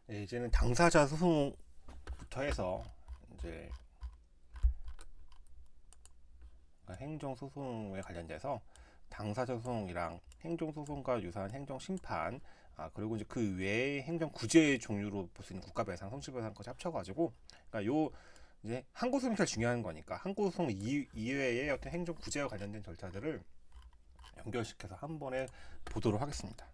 네, 이제는 당사자 소송부터 해서 이제 행정 소송에 관련돼서 당사자 소송이랑 행정 소송과 유사한 행정 심판, 그리고 이제 그 외에 행정 구제 종류로 볼 수 있는 국가배상, 손실배상까지 합쳐가지고, 그러니까 요 이제 항고 소송이 제일 중요한 거니까 항고 소송 이외의 어떤 행정 구제와 관련된 절차들을 연결시켜서 한 번에 보도록 하겠습니다.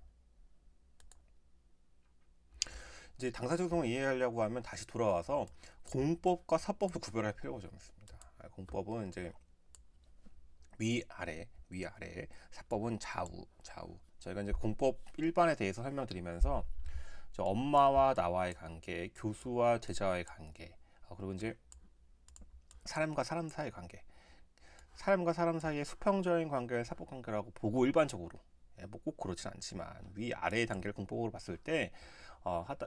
이제 당사자 소송을 이해하려고 하면 다시 돌아와서 공법과 사법을 구별할 필요가 좀 있습니다. 공법은 이제 위아래, 사법은 좌우. 저희가 이제 공법 일반에 대해서 설명드리면서 엄마와 나와의 관계, 교수와 제자와의 관계, 그리고 이제 사람과 사람 사이의 관계, 사람과 사람 사이의 수평적인 관계를 사법 관계라고 보고 일반적으로, 뭐꼭 그렇진 않지만 위아래의 단계를 공법으로 봤을 때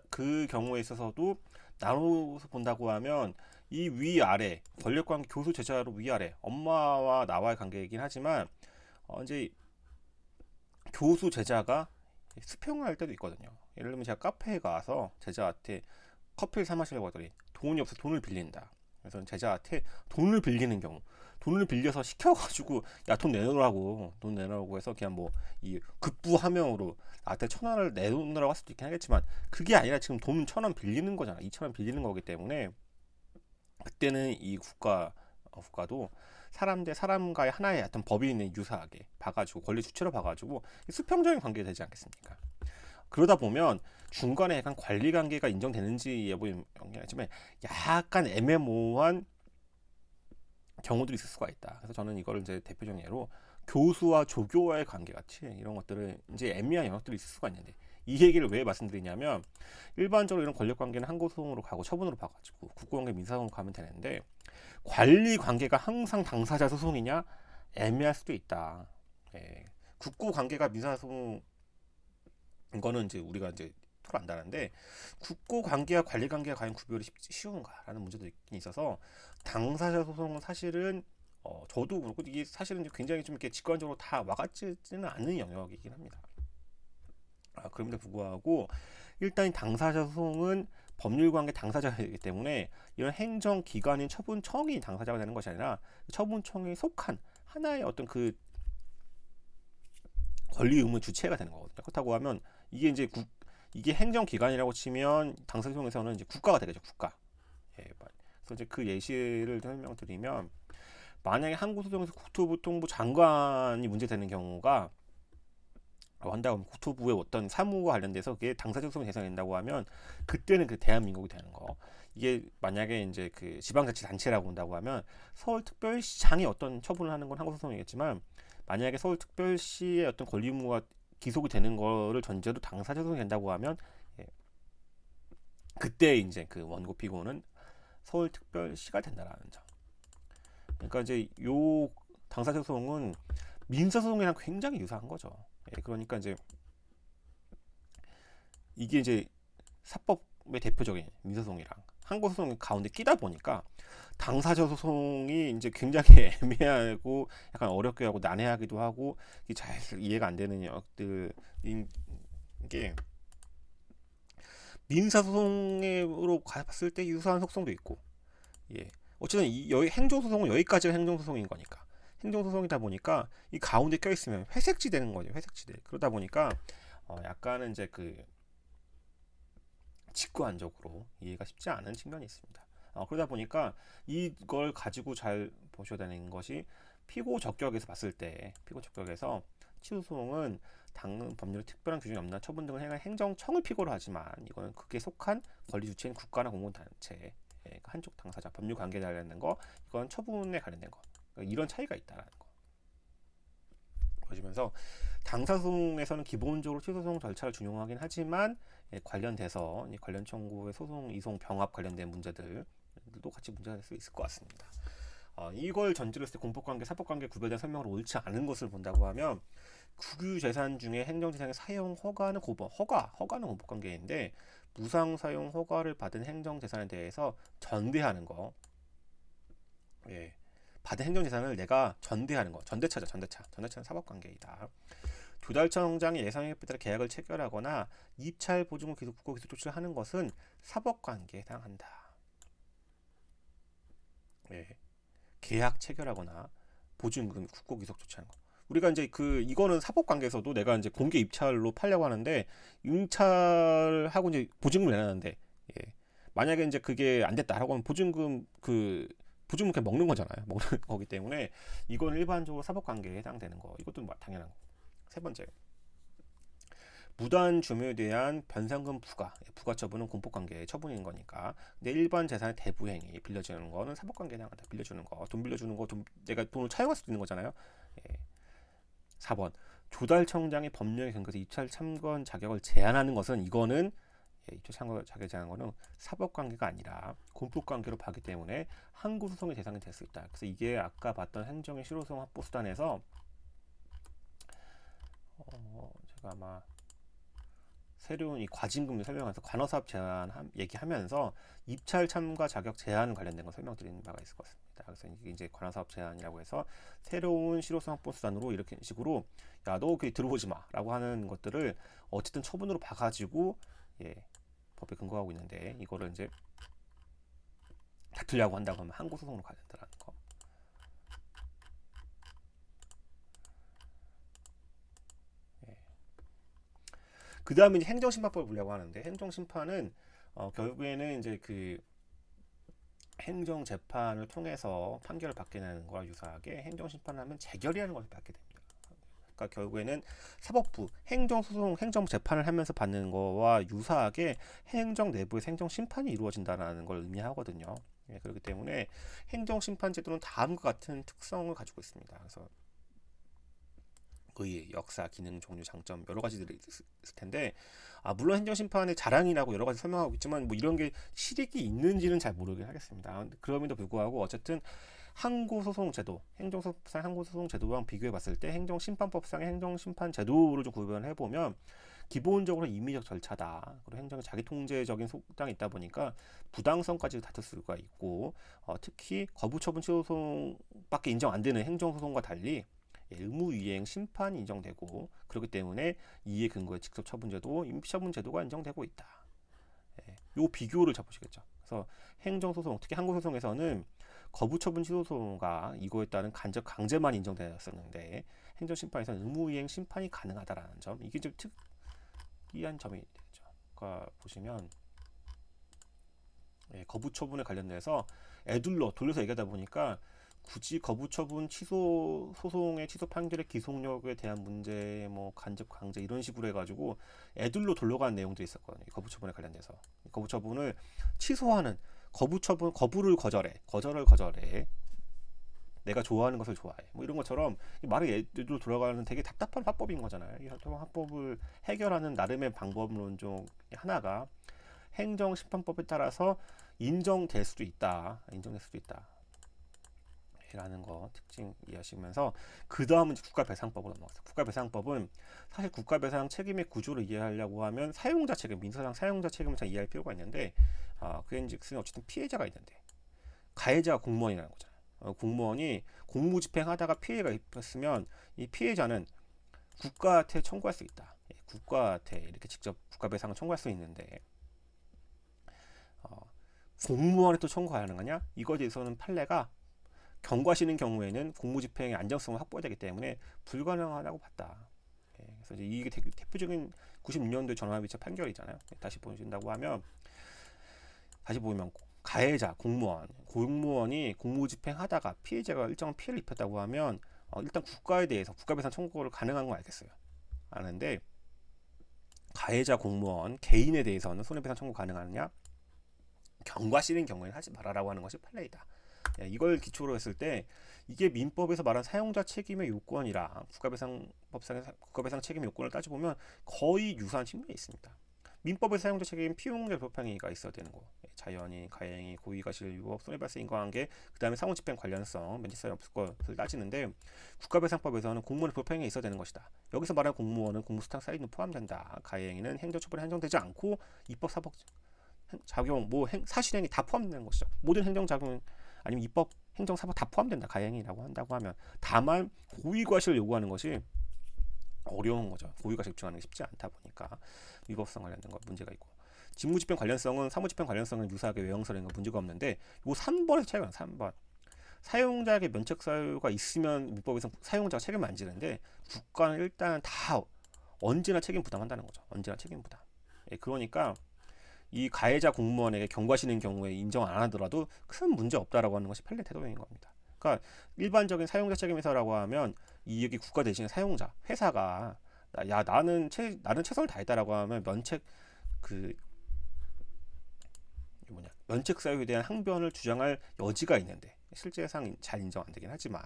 그 경우에 있어서도 나눠서 본다고 하면 이 위아래 권력관계 교수 제자로 위아래 엄마와 나와의 관계이긴 하지만 이제 교수 제자가 수평을 할 때도 있거든요. 예를 들면 제가 카페에 가서 제자한테 커피를 사 마시려고 하더니 돈이 없어 돈을 빌린다. 그래서 제자한테 돈을 빌리는 경우, 돈을 빌려서 시켜가지고 야 돈 내놓으라고 해서 그냥 뭐 이 급부 하명으로 나한테 1,000원을 내놓으라고 할 수도 있긴 하겠지만 그게 아니라 지금 돈 1,000원 빌리는 거잖아. 2,000원 빌리는 거기 때문에 그때는 이 국가도 사람 대 사람과의 하나의 어떤 법인을 유사하게 봐가지고 권리 주체로 봐가지고 수평적인 관계가 되지 않겠습니까? 그러다 보면 중간에 약간 관리 관계가 인정되는지 여부에 영향이지만 약간 애매모호한 경우들이 있을 수가 있다. 그래서 저는 이거를 이제 대표적인 예로 교수와 조교와의 관계 같이 이런 것들을 이제 애매한 영역들이 있을 수가 있는데 이 얘기를 왜 말씀드리냐면 일반적으로 이런 권력 관계는 항고소송으로 가고 처분으로 봐가지고 국고관계 민사소송으로 가면 되는데 관리 관계가 항상 당사자 소송이냐 애매할 수도 있다. 예. 국고 관계가 민사소송 이거는 이제 우리가 이제 토로 안다는데 국고 관계와 관리 관계가 과연 구별이 쉬운가라는 문제도 있긴 있어서 당사자 소송은 사실은 저도 그렇고 이게 사실은 굉장히 좀 이렇게 직관적으로 다 와닿지는 않는 영역이긴 합니다. 그럼에도 불구하고 일단 당사자 소송은 법률관계 당사자이기 때문에 이런 행정기관인 처분청이 당사자가 되는 것이 아니라 처분청에 속한 하나의 어떤 그 권리 의무 주체가 되는 거거든요. 그렇다고 하면 이게 이제 이게 행정기관이라고 치면 당사자 소송에서는 이제 국가가 되겠죠. 국가. 예, 그래서 이제 그 예시를 설명드리면 만약에 한국 소송에서 국토교통부 장관이 문제되는 경우가 한다고 하면 국토부의 어떤 사무와 관련돼서 그게 당사자 소송이 대상된다고 하면 그때는 그 대한민국이 되는 거. 이게 만약에 이제 그 지방자치단체라고 한다고 하면 서울특별시장이 어떤 처분을 하는 건 한국 소송이겠지만 만약에 서울특별시의 어떤 권리 의무가 기속이 되는 거를 전제로 당사자 소송이 된다고 하면 예, 그때 이제 그 원고 피고는 서울특별시가 된다라는 점. 그러니까 이제 요 당사자 소송은 민사소송이랑 굉장히 유사한 거죠. 예, 그러니까 이제 이게 이제 사법의 대표적인 민사소송이랑 항고소송 가운데 끼다 보니까 당사자 소송이 이제 굉장히 애매하고 약간 어렵게 하고 난해하기도 하고 잘 이해가 안 되는 역들인 게 민사소송으로 봤을 때 유사한 속성도 있고 예 어쨌든 여기 행정소송은 여기까지가 행정소송인 거니까 행정소송이다 보니까 이 가운데 껴있으면 회색지 되는 거죠. 회색지대. 그러다 보니까 약간은 이제 그 직관적으로 이해가 쉽지 않은 측면이 있습니다. 그러다 보니까 이걸 가지고 잘 보셔야 되는 것이 피고 적격에서 봤을 때 피고 적격에서 치소송은 당 법률 특별한 규정이 없나 처분 등을 행할 행정청을 피고로 하지만 이거는 그게 속한 권리 주체인 국가나 공공단체 한쪽 당사자 법률 관계에 관련된 거 이건 처분에 관련된 거 그러니까 이런 차이가 있다라는 거 보시면서 당사소송에서는 기본적으로 취소소송 절차를 준용하긴 하지만 관련돼서 관련 청구의 소송, 이송, 병합 관련된 문제들도 같이 문제가 될 수 있을 것 같습니다. 이걸 전제로 했을 때 공법관계, 사법관계 구별된 설명을 옳지 않은 것을 본다고 하면 국유재산 중에 행정재산의 사용 허가는 허가는 공법관계인데 무상 사용 허가를 받은 행정재산에 대해서 전대하는 거, 받은 행정재산을 내가 전대하는 거, 전대차는 사법관계이다. 조달청장이 예상액에 따라 계약을 체결하거나 입찰 보증금 기소 국고 기소 조치를 하는 것은 사법관계에 해당한다. 예. 계약 체결하거나 보증금 국고 기소 조치하는 거. 우리가 이제 이거는 사법관계에서도 내가 이제 공개 입찰로 팔려고 하는데 입찰하고 이제 보증금을 내놨는데 예. 만약에 이제 그게 안 됐다라고 하면 보증금 그냥 먹는 거잖아요. 먹는 거기 때문에 이건 일반적으로 사법관계에 해당되는 거. 이것도 당연한 거. 세 번째, 무단 점유에 대한 변상금 부과 처분은 공법관계의 처분인 거니까. 근데 일반 재산의 대부행위, 빌려주는 거는 사법관계에 해당한다. 빌려주는 거, 돈 빌려주는 거, 내가 돈을 차용할 수도 있는 거잖아요. 예. 4번, 조달청장이 법령에 근거해서 입찰 참관 자격을 제한하는 것은 이거는 입찰 참관 자격 제한하는 거는 사법관계가 아니라 공법관계로 봤기 때문에 항고소송의 대상이 될 수 있다. 그래서 이게 아까 봤던 행정의 실효성 확보 수단에서 제가 아마 새로운 이 과징금을 설명해서 관어사업 제한 얘기하면서 입찰 참가 자격 제한 관련된 거 설명드리는 바가 있을 것 같습니다. 그래서 이게 이제 관어사업 제한이라고 해서 새로운 실효성 확보 수단으로 이렇게 식으로 야, 너 그 들어오지 마라고 하는 것들을 어쨌든 처분으로 봐가지고 예, 법에 근거하고 있는데 이거를 이제 다투려고 한다고 하면 항고소송으로 가야 된다는 거. 그 다음에 행정심판법을 보려고 하는데 행정심판은 결국에는 이제 행정재판을 통해서 판결을 받게 되는 거와 유사하게 행정심판을 하면 재결의하는 것을 받게 됩니다. 그러니까 결국에는 사법부 행정소송, 행정재판을 하면서 받는 거와 유사하게 행정 내부에서 행정심판이 이루어진다는 걸 의미하거든요. 예, 그렇기 때문에 행정심판제도는 다음과 같은 특성을 가지고 있습니다. 그래서 의, 역사, 기능, 종류, 장점 여러 가지들이 있을 텐데 물론 행정심판의 자랑이라고 여러 가지 설명하고 있지만 뭐 이런 게 실익이 있는지는 잘 모르긴 하겠습니다. 그럼에도 불구하고 어쨌든 항고소송제도, 행정소송상 항고소송제도랑 비교해 봤을 때 행정심판법상의 행정심판제도를 좀 구분해 보면 기본적으로 임의적 절차다. 그리고 행정의 자기통제적인 속당이 있다 보니까 부당성까지 다툴 수가 있고 특히 거부처분 취소소송밖에 인정 안 되는 행정소송과 달리 의무이행 심판이 인정되고 그렇기 때문에 이에 근거해 직접 처분제도, 임시처분 제도가 인정되고 있다. 요 비교를 잡으시겠죠. 그래서 행정소송, 특히 항고소송에서는 거부처분 취소소송과 이거에 따른 간접 강제만 인정되었었는데 행정심판에서는 의무이행 심판이 가능하다라는 점, 이게 좀 특이한 점이 되죠. 그러니까 보시면 거부처분에 관련돼서 돌려서 얘기하다 보니까 굳이 거부처분 취소 소송의 취소 판결의 기속력에 대한 문제, 뭐 간접 강제 이런 식으로 해가지고 애둘러 돌려가는 내용도 있었거든요. 거부처분에 관련돼서 거부처분을 취소하는 거부를 거절해. 내가 좋아하는 것을 좋아해. 뭐 이런 것처럼 말을 애둘러 돌아가는 되게 답답한 화법인 거잖아요. 이 화법을 해결하는 나름의 방법론 중 하나가 행정심판법에 따라서 인정될 수도 있다. 라는 거 특징 이해하시면서 그 다음은 국가배상법으로 넘어갔어요. 국가배상법은 사실 국가배상 책임의 구조를 이해하려고 하면 사용자 책임, 민사상 사용자 책임을 잘 이해할 필요가 있는데 그앤즉슨 어쨌든 피해자가 있는데 가해자가 공무원이라는 거잖아요. 공무원이 공무집행하다가 피해가 입혔으면 이 피해자는 국가한테 청구할 수 있다. 국가한테 이렇게 직접 국가배상을 청구할 수 있는데 공무원에 또 청구가 가능하냐? 이거에 대해서는 판례가 경과시는 경우에는 공무집행의 안정성을 확보해야 되기 때문에 불가능하다고 봤다. 그래서 이제 이게 대표적인 96년도의 전화비처 판결이잖아요. 다시 보신다고 하면 다시 보면 가해자 공무원이 공무집행하다가 피해자가 일정한 피해를 입혔다고 하면 일단 국가에 대해서 국가배상 청구를 가능한 건 알겠어요. 아는데 가해자 공무원 개인에 대해서는 손해배상 청구 가능하느냐? 경과시는 경우에는 하지 말아라고 하는 것이 판례이다. 이걸 기초로 했을 때 이게 민법에서 말한 사용자 책임의 요건이랑 국가배상법상의 국가배상 책임 요건을 따져보면 거의 유사한 측면이 있습니다. 민법의 사용자 책임 피용적 불합행위가 있어야 되는 거, 자연인, 가해행위, 고의가실, 유법, 손해발생, 인과관계, 그 다음에 상호집행 관련성, 면제사유 없을 것을 따지는데 국가배상법에서는 공무원의 불합행위가 있어야 되는 것이다. 여기서 말하는 공무원은 공무수탁 사유는 포함된다. 가해행위는 행정처벌에 한정되지 않고 입법, 사법 작용, 사실행위 다 포함되는 것이죠. 모든 행정작용 아니면 입법, 행정사법 다 포함된다. 가해행위라고 한다고 하면 다만 고의과실을 요구하는 것이 어려운 거죠. 고유가 집중하는 게 쉽지 않다 보니까 위법성 관련된 거 문제가 있고, 직무집행 관련성은 사무집행 관련성은 유사하게 외형설인 거 문제가 없는데, 요 3번에서 차이가 나요. 3번 사용자에게 면책 사유가 있으면 문법에서 사용자가 책임을 안 지는데, 국가는 일단 다 언제나 책임 부담한다는 거죠. 언제나 책임 부담. 예, 그러니까 이 가해자 공무원에게 경과시는 경우에 인정 안 하더라도 큰 문제 없다라고 하는 것이 판례 태도인 겁니다. 그러니까 일반적인 사용자 책임회사라고 하면 이 여기 국가 대신에 사용자 회사가 야 나는 최선을 다했다라고 하면 면책 그 면책 사유에 대한 항변을 주장할 여지가 있는데, 실제상 잘 인정 안 되긴 하지만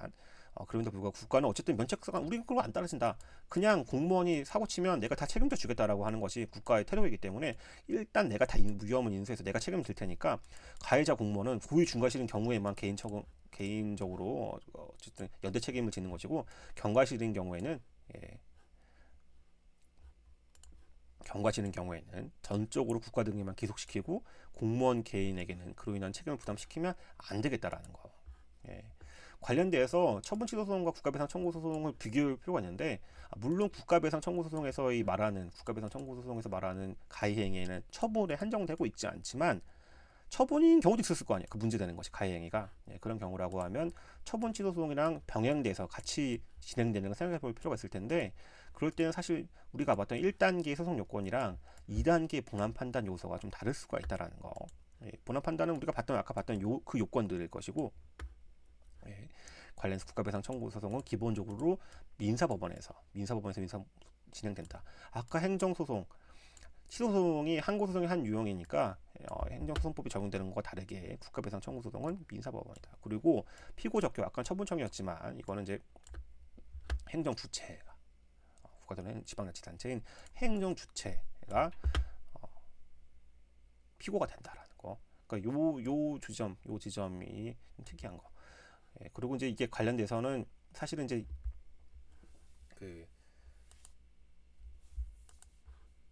그럼에도 불구하고 국가는 어쨌든 면책사가 우리 그거 안 따라진다, 그냥 공무원이 사고 치면 내가 다 책임져 주겠다라고 하는 것이 국가의 태도이기 때문에 일단 내가 다 위험을 인수해서 내가 책임을 질 테니까, 가해자 공무원은 고의 중과실인 경우에만 개인적으로 어쨌든 연대 책임을 지는 것이고, 경과실인 경우에는 경과시는 경우에는 전적으로 국가 등에만 기속시키고 공무원 개인에게는 그로 인한 책임을 부담시키면 안 되겠다라는 거. 예. 관련돼서 처분취소소송과 국가배상 청구소송을 비교할 필요가 있는데, 물론 국가배상 청구소송에서 말하는 가해행위에는 처분에 한정되고 있지 않지만 처분인 경우도 있었을 거 아니에요. 그 문제되는 것이 가해행위가. 예, 그런 경우라고 하면 처분취소소송이랑 병행돼서 같이 진행되는 걸 생각해 볼 필요가 있을 텐데, 그럴 때는 사실 우리가 봤던 1단계 소송 요건이랑 2단계 본안 판단 요소가 좀 다를 수가 있다라는 거. 예, 본안 판단은 우리가 아까 봤던 그 요건들일 것이고, 예, 관련해서 국가배상 청구 소송은 기본적으로 민사 진행된다. 아까 행정소송, 취소소송이 항고소송의 한 유형이니까 행정소송법이 적용되는 것과 다르게 국가배상 청구소송은 민사법원이다. 그리고 피고적격, 아까 처분청이었지만 이거는 이제 행정주체가 국가적인 지방자치단체인 행정주체가 피고가 된다라는 거. 그러니까 요 지점이 좀 특이한 거. 예, 그리고 이제 이게 관련돼서는 사실은 이제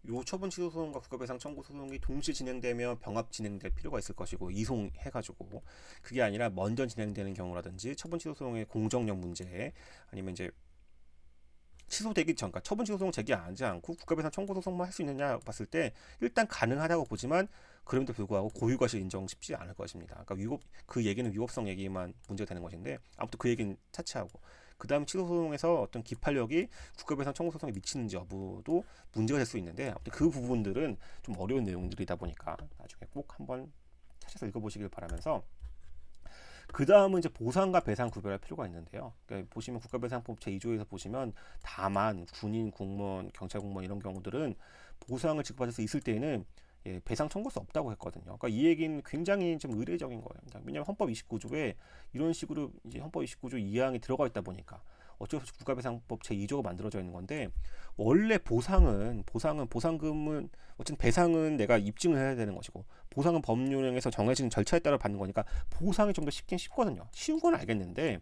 요 처분취소소송과 국가배상 청구소송이 동시에 진행되면 병합 진행될 필요가 있을 것이고, 이송해가지고, 그게 아니라 먼저 진행되는 경우라든지 처분취소소송의 공정력 문제, 아니면 이제 취소되기 전, 그러니까 처분취소송 제기하지 않고 국가배상 청구소송만 할 수 있느냐 봤을 때 일단 가능하다고 보지만, 그럼에도 불구하고 고유과실 인정 쉽지 않을 것입니다. 그러니까 그 얘기는 위법성 얘기만 문제가 되는 것인데, 아무튼 그 얘기는 차치하고, 그 다음 취소소송에서 어떤 기판력이 국가배상 청구소송에 미치는지 여부도 문제가 될 수 있는데, 아무튼 그 부분들은 좀 어려운 내용들이다 보니까 나중에 꼭 한번 찾아서 읽어보시길 바라면서, 그 다음은 이제 보상과 배상 구별할 필요가 있는데요. 그러니까 보시면 국가배상법 제2조에서 보시면, 다만 군인, 공무원, 경찰 공무원 이런 경우들은 보상을 지급받을 수 있을 때에는 배상 청구할 수 없다고 했거든요. 그러니까 이 얘기는 굉장히 좀 의례적인 거예요. 왜냐하면 헌법 29조에 이런 식으로 이제 헌법 29조 2항이 들어가 있다 보니까 어쩔 수 없이 국가배상법 제2조가 만들어져 있는 건데, 원래 보상금은 어쨌든 배상은 내가 입증을 해야 되는 것이고, 보상은 법률에서 정해진 절차에 따라 받는 거니까 보상이 좀 더 쉽긴 쉽거든요. 쉬운 건 알겠는데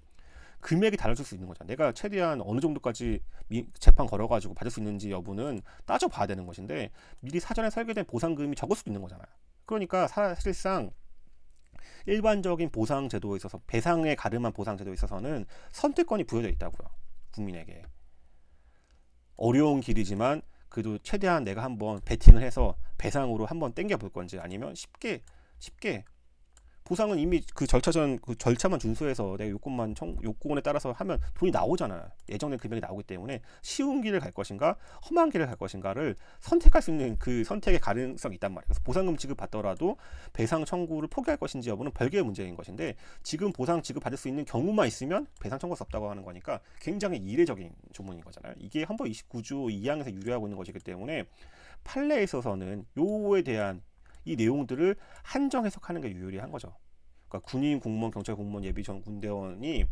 금액이 달라질 수 있는 거죠. 내가 최대한 어느 정도까지 재판 걸어가지고 받을 수 있는지 여부는 따져봐야 되는 것인데, 미리 사전에 설계된 보상금이 적을 수도 있는 거잖아요. 그러니까 사실상 일반적인 보상 제도에 있어서, 배상에 가름한 보상 제도에 있어서는 선택권이 부여져 있다고요. 국민에게. 어려운 길이지만 그래도 최대한 내가 한번 베팅을 해서 배상으로 한번 땡겨 볼 건지, 아니면 쉽게 보상은 이미 그 절차만 준수해서 내가 요건에 따라서 하면 돈이 나오잖아요. 예정된 금액이 나오기 때문에 쉬운 길을 갈 것인가 험한 길을 갈 것인가를 선택할 수 있는 그 선택의 가능성이 있단 말이에요. 그래서 보상금 지급 받더라도 배상 청구를 포기할 것인지 여부는 별개의 문제인 것인데, 지금 보상 지급 받을 수 있는 경우만 있으면 배상 청구할 수 없다고 하는 거니까 굉장히 이례적인 조문인 거잖아요. 이게 헌법 29조 2항에서 유래하고 있는 것이기 때문에 판례에 있어서는 요에 대한 이 내용들을 한정 해석하는 게 유리한 거죠. 그러니까 군인, 공무원, 경찰 공무원, 예비 전 군대원이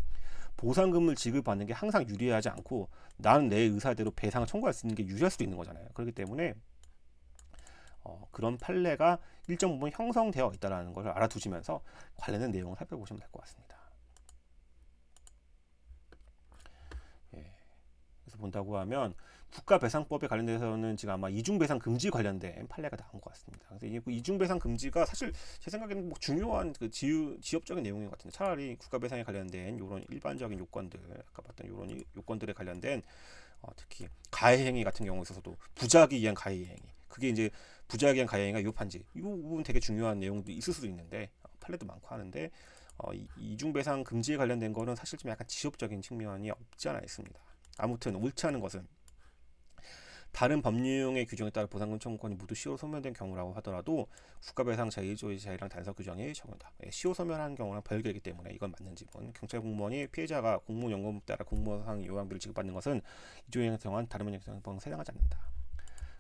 보상금을 지급받는 게 항상 유리하지 않고, 나는 내 의사대로 배상을 청구할 수 있는 게 유리할 수도 있는 거잖아요. 그렇기 때문에 그런 판례가 일정 부분 형성되어 있다는 것을 알아두시면서 관련된 내용을 살펴보시면 될 것 같습니다. 그래서 본다고 하면 국가배상법에 관련돼서는 지금 아마 이중배상 금지 관련된 판례가 나온 것 같습니다. 그래서 이 이중배상 금지가 사실 제 생각에는 뭐 중요한 그 지엽적인 내용인 것 같은데, 차라리 국가배상에 관련된 이런 일반적인 요건들, 아까 봤던 이런 요건들에 관련된 특히 가해행위 같은 경우에 있어서도 부작위 위한 가해행위, 그게 이제 부작위 위한 가해행위가 위법한지 이 부분 되게 중요한 내용도 있을 수도 있는데 판례도 많고 하는데 이중배상 금지에 관련된 거는 사실 좀 약간 지엽적인 측면이 없지 않아 있습니다. 아무튼 옳지 않은 것은 다른 법률의 규정에 따라 보상금 청구권이 모두 시효 소멸된 경우라고 하더라도 국가배상 제1조의 제의랑 단서 규정이 적용된다. 시효 소멸한 경우랑 별개이기 때문에 이건 맞는 지문. 경찰 공무원이 피해자가 공무원연금에 따라 공무상 요양비를 지급받는 것은 이조에 정한 다른 법령에 해당하지 않는다.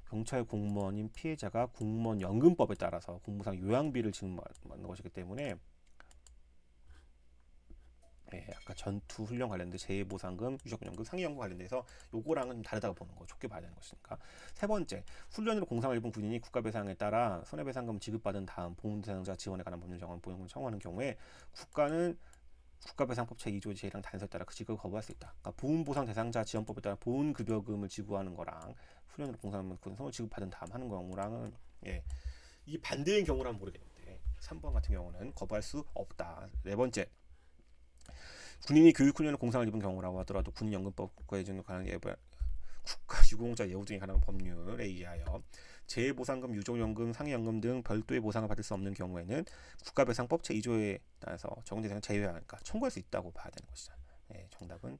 경찰 공무원인 피해자가 공무원연금법에 따라서 공무상 요양비를 지급받는 것이기 때문에 아까 전투 훈련 관련된 재해보상금, 유족연금, 상해연금 관련돼서 요거랑은 좀 다르다고 보는 거, 좋게 봐야 되는 것이니까. 세 번째, 훈련으로 공상을 입은 군인이 국가배상에 따라 손해배상금 지급받은 다음 보훈대상자 지원에 관한 법률 정한 보험을 청구하는 경우에 국가는 국가배상법 제2조 제1항 단서에 따라 그 지급을 거부할 수 있다. 그러니까 보훈보상 대상자 지원법에 따라 보훈급여금을 지급하는 거랑 훈련으로 공상을 입은 지급받은 다음 하는 경우랑은 이 반대인 경우라면 모르겠는데 3번 같은 경우는 거부할 수 없다. 네 번째, 군인이 교육훈련을 공상을 입은 경우라고 하더라도 군인연금법 국가예정에 관한 국가유공자 예우 등에 관한 법률에 의하여 재해보상금, 유족연금, 상해연금 등 별도의 보상을 받을 수 없는 경우에는 국가배상법 제2조에 따라서 적용대상을 제외하니까 청구할 수 있다고 봐야 되는 것이죠. 정답은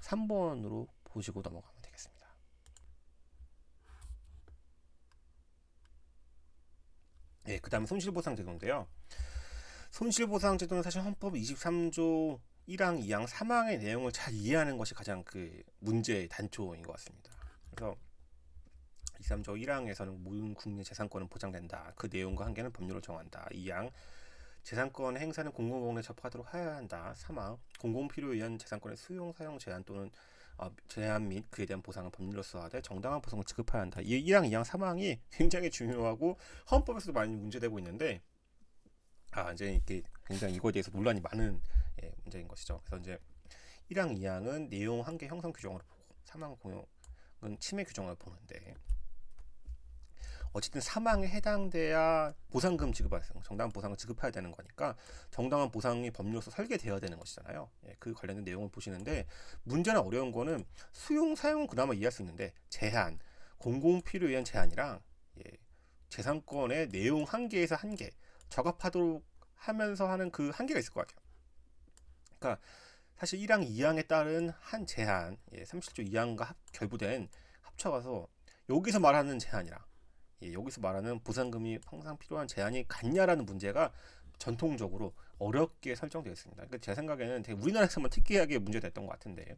3번으로 보시고 넘어가면 되겠습니다. 그 다음에 손실보상 제도인데요. 손실보상 제도는 사실 헌법 23조 1항, 2항, 3항의 내용을 잘 이해하는 것이 가장 그 문제의 단초인 것 같습니다. 그래서 23조 1항에서는 모든 국민의 재산권은 보장된다. 그 내용과 한계는 법률로 정한다. 2항, 재산권 행사는 공공법원에 접하도록 해야 한다. 3항, 공공필요에 의한 재산권의 수용, 사용 제한 또는 제한 및 그에 대한 보상은 법률로 수하되 정당한 보상을 지급해야 한다. 이 1항, 2항, 3항이 굉장히 중요하고 헌법에서도 많이 문제되고 있는데 이제 이게 굉장히 이거에 대해서 논란이 많은 문제인 것이죠. 그래서 이제 1항, 2항은 내용 한계 형성 규정으로 보고 3항 공용은 침해 규정을 보는데 어쨌든 사망에 해당돼야 보상금 지급할 정당한 보상을 지급해야 되는 거니까 정당한 보상이 법률로서 설계되어야 되는 것이잖아요. 그 관련된 내용을 보시는데 문제나 어려운 거는 수용 사용은 그나마 이해할 수 있는데 제한, 공공 필요에 의한 제한이랑 재산권의 내용 한계에서 한계 적합하도록 하면서 하는 그 한계가 있을 것 같아요. 그러니까 사실 1항, 2항에 따른 한 제한, 37조 2항과 결부된 합쳐가서 여기서 말하는 제한이랑 여기서 말하는 보상금이 항상 필요한 제한이 같냐라는 문제가 전통적으로 어렵게 설정되어 있습니다. 그러니까 제 생각에는 되게 우리나라에서만 특이하게 문제됐던 것 같은데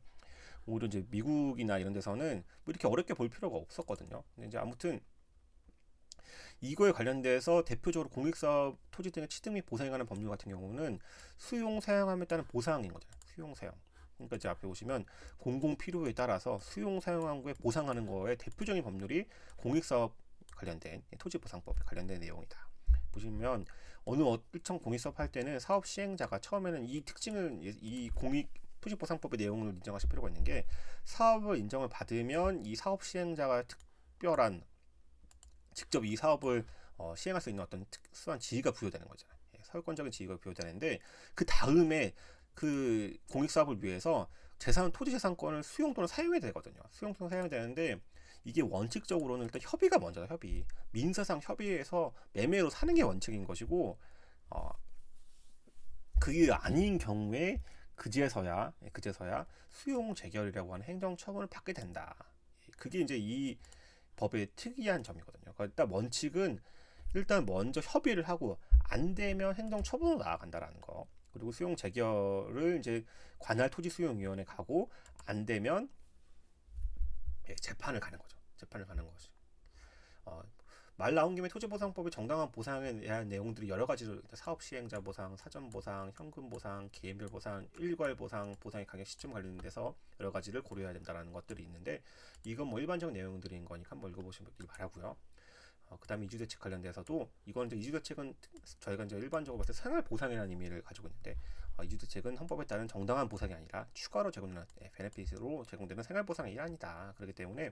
오히려 이제 미국이나 이런 데서는 뭐 이렇게 어렵게 볼 필요가 없었거든요. 근데 이제 아무튼 이거에 관련돼서 대표적으로 공익사업 토지 등의 취득 및 보상에 관한 법률 같은 경우는 수용 사용함에 따른 보상인 거잖아요. 수용 사용. 그러니까 이제 앞에 보시면 공공 필요에 따라서 수용 사용한 거에 보상하는 거에 대표적인 법률이 공익사업 관련된 토지보상법에 관련된 내용이다. 보시면 어느 특정 공익사업 할 때는 사업 시행자가 처음에는 이 특징을 이 공익 토지보상법의 내용을 인정하실 필요가 있는 게 사업을 인정을 받으면 이 사업 시행자가 특별한 직접 이 사업을 시행할 수 있는 어떤 특수한 지위가 부여되는 거잖아요. 사회권적인 지위가 부여되는데 그 다음에 그 공익사업을 위해서 토지 재산권을 수용 또는 사용해야 되거든요. 수용 또는 사용해야 되는데 이게 원칙적으로는 일단 협의가 먼저다. 협의. 민사상 협의해서 매매로 사는 게 원칙인 것이고 그게 아닌 경우에 그제서야 수용 재결이라고 하는 행정처분을 받게 된다. 그게 이제 이 법의 특이한 점이거든요. 그러니까 일단 원칙은 일단 먼저 협의를 하고 안 되면 행정처분으로 나아간다라는 거. 그리고 수용 재결을 이제 관할 토지수용위원회 가고 안 되면 재판을 가는 거죠. 말 나온 김에 토지보상법의 정당한 보상에 대한 내용들이 여러 가지로 사업 시행자 보상, 사전 보상, 현금 보상, 개인별 보상, 일괄 보상, 보상의 가격 시점 관련돼서 여러 가지를 고려해야 된다는 것들이 있는데 이건 뭐 일반적 내용들인 거니까 한번 읽어보시길 바라고요. 그다음에 이주대책 관련돼서도 이건 이제 이주대책은 저희가 이제 일반적으로 봤을 때 생활 보상이라는 의미를 가지고 있는데 이주대책은 헌법에 따른 정당한 보상이 아니라 추가로 제공되는 베네핏으로 제공되는 생활 보상의 일환이다. 그렇기 때문에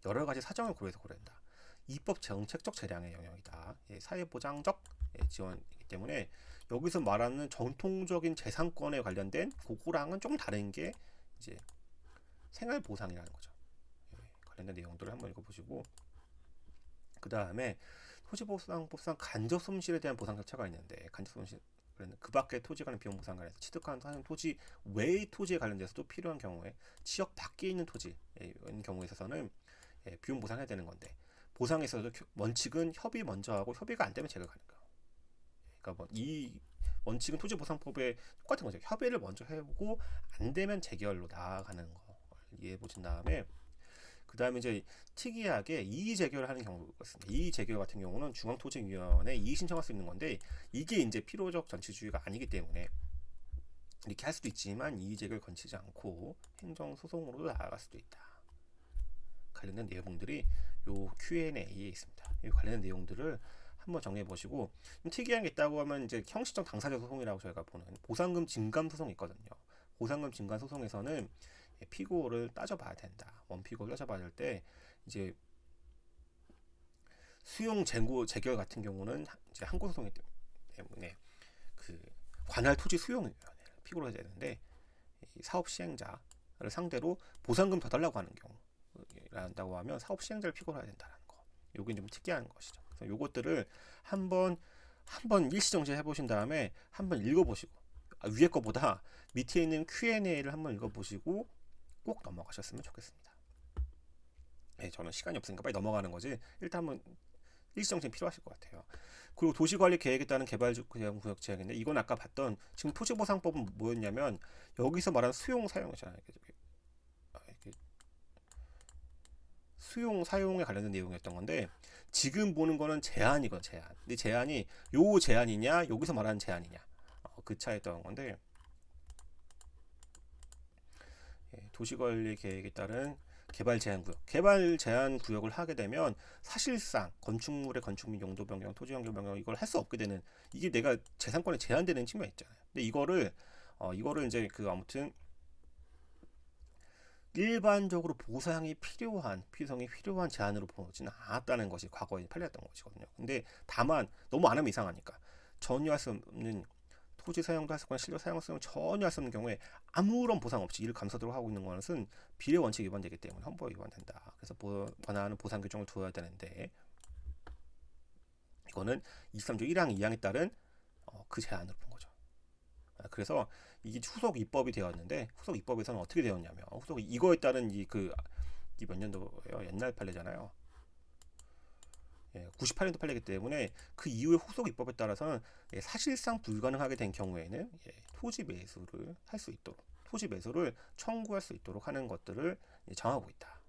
여러 가지 사정을 고려해서 고려한다. 입법 정책적 재량의 영역이다. 사회보장적 지원이기 때문에 여기서 말하는 전통적인 재산권에 관련된 그거랑은 조금 다른 게 이제 생활 보상이라는 거죠. 관련된 내용들을 한번 읽어보시고, 그 다음에 토지보상법상 간접 손실에 대한 보상 절차가 있는데, 간접 손실 그 밖에 토지 관련 비용 보상 관련해서 취득한 토지 외의 토지에 관련돼서도 필요한 경우에 지역 밖에 있는 토지인 경우에 있어서는 비용 보상해야 되는 건데, 보상에 있어서 원칙은 협의 먼저 하고 협의가 안 되면 제가 가는 거예요. 그러니까 뭐 이 원칙은 토지보상법에 똑같은 거죠. 협의를 먼저 해보고 안 되면 재결로 나아가는 거 이해해 보신 다음에, 그 다음에 이제 특이하게 이의 재결을 하는 경우가 있습니다. 이의 재결 같은 경우는 중앙토지위원회에 이의 신청할 수 있는 건데, 이게 이제 필요적 전치주의가 아니기 때문에 이렇게 할 수도 있지만 이의 재결 거치지 않고 행정소송으로 나아갈 수도 있다. 관련된 내용들이 요 Q&A에 있습니다. 이 관련된 내용들을 한번 정리해 보시고, 특이한 게 있다고 하면 이제 형식적 당사자 소송이라고 저희가 보는 보상금 증감 소송이 있거든요. 보상금 증감 소송에서는 피고를 따져봐야 된다. 원피고를 따져봐야 될 때 이제 수용 재고 재결 같은 경우는 이제 항고 소송이기 때문에 그 관할 토지 수용위원회를 피고로 해야 되는데, 사업 시행자를 상대로 보상금 더 달라고 하는 경우란다고 하면 사업 시행자를 피고로 해야 된다는 거. 요게 좀 특이한 것이죠. 그래서 요것들을 한번 일시정지 해보신 다음에 한번 읽어보시고, 위에 거보다 밑에 있는 Q&A를 한번 읽어보시고 꼭 넘어가셨으면 좋겠습니다. 저는 시간이 없으니까 빨리 넘어가는 거지, 일단 한번 일시정지는 필요하실 것 같아요. 그리고 도시관리 계획에 따른 개발구역 제한인데, 이건 아까 봤던 지금 토지보상법은 뭐였냐면 여기서 말하는 수용 사용이잖아요. 수용 사용에 관련된 내용이었던 건데, 지금 보는 거는 제한이건 제한. 근데 제한이 요 제한이냐 여기서 말하는 제한이냐, 그 차이였던 건데, 도시관리 계획에 따른 개발 제한 구역을 하게 되면 사실상 건축물의 건축 및 용도 변경, 토지 환경 변경 이걸 할 수 없게 되는, 이게 내가 재산권에 제한되는 측면이 있잖아요. 근데 이거를 이제 아무튼 일반적으로 보상이 필요한 제한으로 보지는 않았다는 것이 과거에 판례였던 것이거든요. 근데 다만 너무 안 하면 이상하니까 전혀 할 수 없는 토지 사용도 할 수 없거나 실료 사용 전혀 할 수 없는 경우에 아무런 보상 없이 이를 감사도록 하고 있는 것은 비례 원칙 위반되기 때문에 헌법 위반된다. 그래서 권한하는 보상 규정을 두어야 되는데, 이거는 23조 1항 2항에 따른 그 제한으로 본 거죠. 그래서 이게 후속 입법이 되었는데, 후속 입법에서는 어떻게 되었냐면, 후속 이거에 따른 이 몇 년도예요? 옛날 판례잖아요. 98년도 판례이기 때문에 그 이후에 후속 입법에 따라서는 사실상 불가능하게 된 경우에는 토지 매수를 할 수 있도록, 토지 매수를 청구할 수 있도록 하는 것들을 정하고 있다.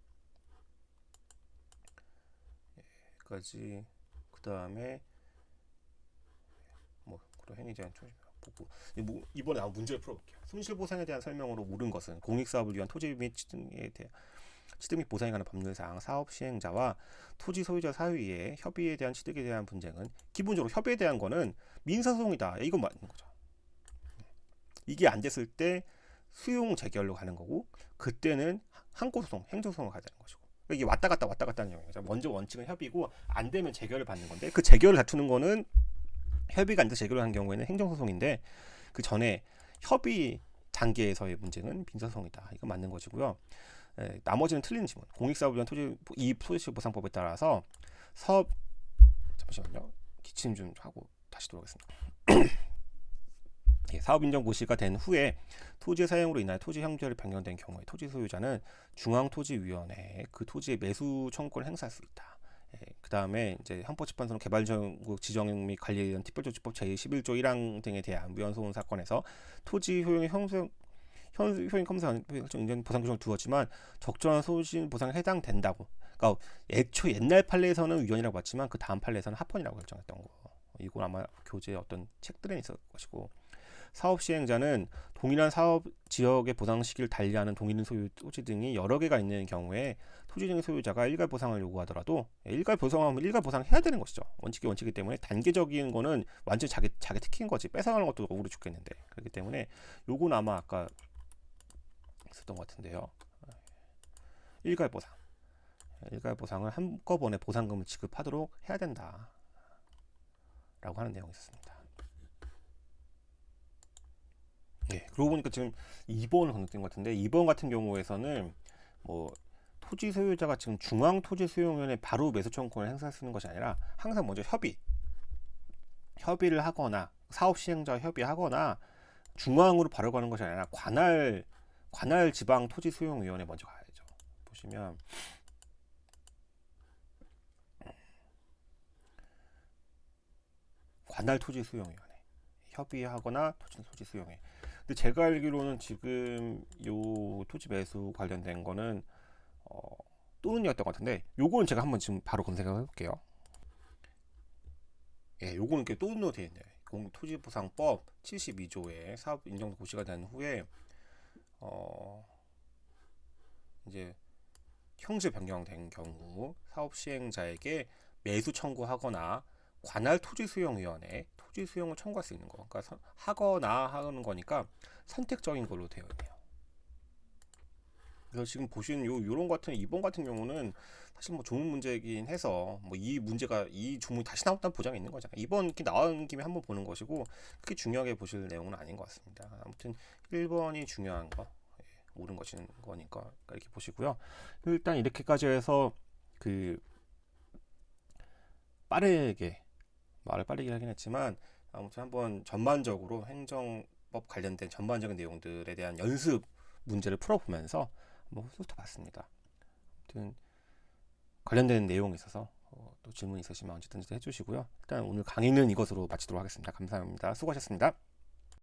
여기까지. 그 다음에 그런 행위 제한 초시 보고, 이번에 나온 문제를 풀어볼게요. 손실보상에 대한 설명으로 옳은 것은 공익사업을 위한 토지 및 취득 및 보상에 관한 법률사항, 사업 시행자와 토지 소유자 사이의 협의에 대한 취득에 대한 분쟁은, 기본적으로 협의에 대한 거는 민사소송이다. 이건 맞는 거죠. 이게 안 됐을 때 수용 재결로 가는 거고, 그때는 항고소송, 행정소송을 가야 되는 것이고, 이게 왔다 갔다 하는 경우죠. 먼저 원칙은 협의고 안 되면 재결을 받는 건데, 그 재결을 다투는 거는 협의가 안 돼서 재결을 한 경우에는 행정소송인데, 그 전에 협의 단계에서의 문제는 민사소송이다. 이거 맞는 것이고요. 나머지는 틀린 지문. 공익사업을 위한 토지보상법에 따라서 잠시만요. 기침 좀 하고 다시 돌아오겠습니다. 사업 인정 고시가 된 후에 토지 사용으로 인하여 토지 형태를 변경된 경우에 토지 소유자는 중앙토지위원회에 그 토지의 매수 청구권을 행사할 수 있다. 그 다음에 이제 헌법재판소는 개발지역 지정 및 관리에 대한 특별조치법 제11조 1항 등에 대한 위헌소송 사건에서 토지 효용의 효용 검사 인정 보상 규정을 두었지만 적절한 소신 보상에 해당된다고. 그러니까 애초 옛날 판례에서는 위헌이라고 봤지만 그 다음 판례에서는 합헌이라고 결정했던 거. 이건 아마 교재의 어떤 책들에 있을 것이고, 사업 시행자는 동일한 사업 지역의 보상 시기를 달리하는 동일 소유 토지 등이 여러 개가 있는 경우에 토지 등의 소유자가 일괄 보상을 요구하더라도 일괄 보상하면 일괄 보상해야 되는 것이죠. 원칙이기 때문에 단계적인 거는 완전 자기 특혜인 거지. 뺏어가는 것도 억울해 죽겠는데. 그렇기 때문에 요건 아마 아까 있었던 것 같은데요. 일괄 보상을 한꺼번에 보상금을 지급하도록 해야 된다 라고 하는 내용이 있었습니다. 그러고 보니까 지금 2번을 건너뛴 것 같은데, 2번 같은 경우에서는 뭐 토지 소유자가 지금 중앙토지수용위원회 바로 매수 청구권을 행사할 수 있는 것이 아니라 항상 먼저 협의를 하거나 사업 시행자와 협의하거나 중앙으로 바로 가는 것이 아니라 관할 지방 토지 수용 위원회 먼저 가야죠. 보시면 관할 토지 수용 위원회 협의하거나 토지 수용회. 근데 제가 알기로는 지금 요 토지 매수 관련된 거는 또는이었던 것 같은데 요거는 제가 한번 지금 바로 검색해 볼게요. 예, 요거는 이렇게 또는으로 되어 있네요. 토지보상법 72조에 사업 인정 고시가 된 후에 이제 형질 변경된 경우 사업 시행자에게 매수 청구하거나 관할 토지수용위원회 토지 수용을 청구할 수 있는 거. 그러니까 하거나 하는 거니까 선택적인 걸로 되어 있네요. 그래서 지금 보시는 요런 같은 2번 같은 경우는 사실 뭐 조문 문제이긴 해서 뭐 이 문제가 이 조문이 다시 나온다는 보장이 있는 거잖아요. 이번 이렇게 나온 김에 한번 보는 것이고 그렇게 중요하게 보실 내용은 아닌 것 같습니다. 아무튼 1번이 중요한 거, 옳은 것인 거니까 이렇게 보시고요. 일단 이렇게까지 해서 그 말을 빠르게 하긴 했지만 아무튼 한번 전반적으로 행정법 관련된 전반적인 내용들에 대한 연습 문제를 풀어보면서 한번 훑어봤습니다. 아무튼 관련된 내용이 있어서 또 질문 있으시면 언제든지 해주시고요. 일단 오늘 강의는 이것으로 마치도록 하겠습니다. 감사합니다. 수고하셨습니다.